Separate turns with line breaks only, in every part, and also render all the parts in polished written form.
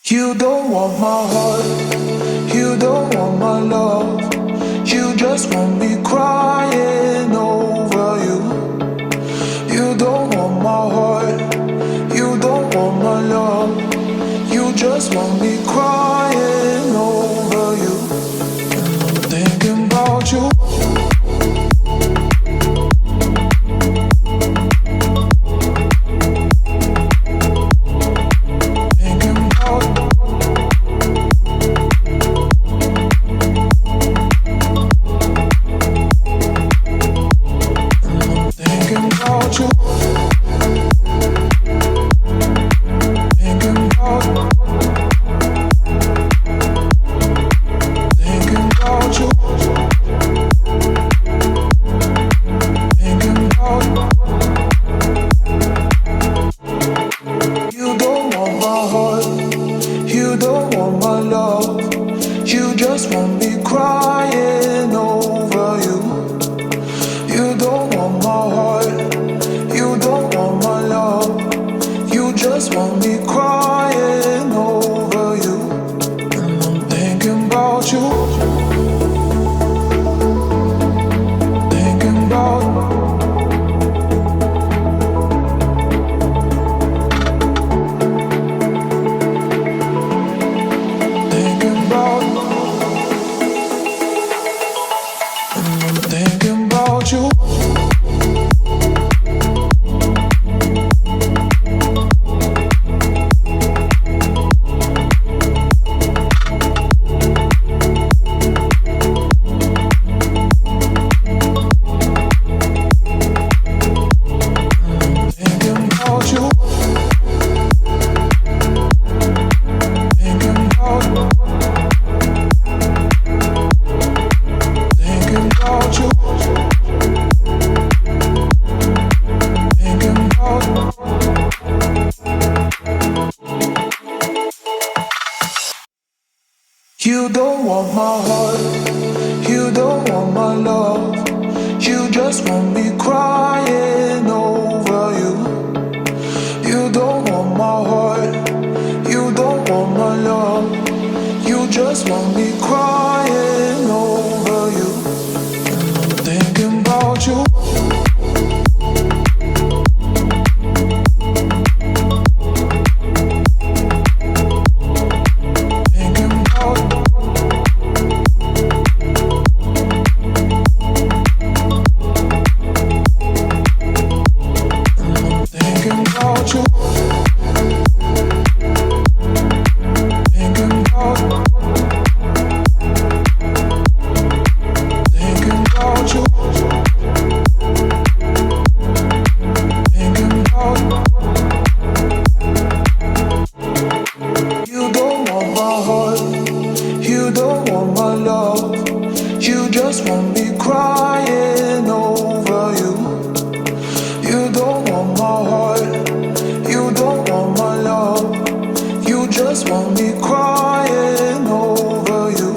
You don't want my heart, you don't want my love. You just want me crying over you. You don't want my heart, you don't want my love. You just want me crying over you. And I'm thinking about you. You don't want my heart, you don't want my love. You just want me crying over you. You don't want my heart, you don't want my love. You just want me crying over you.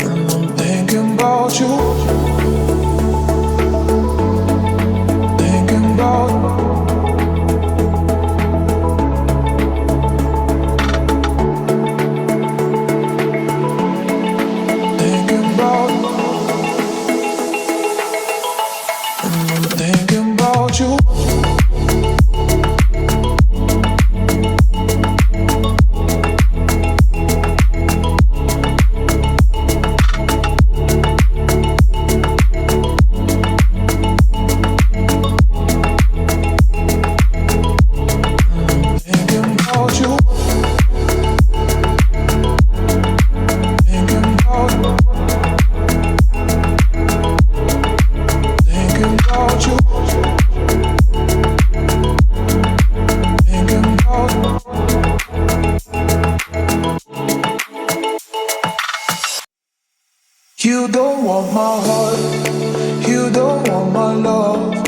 And I'm thinking about you. You don't want my heart, you don't want my love.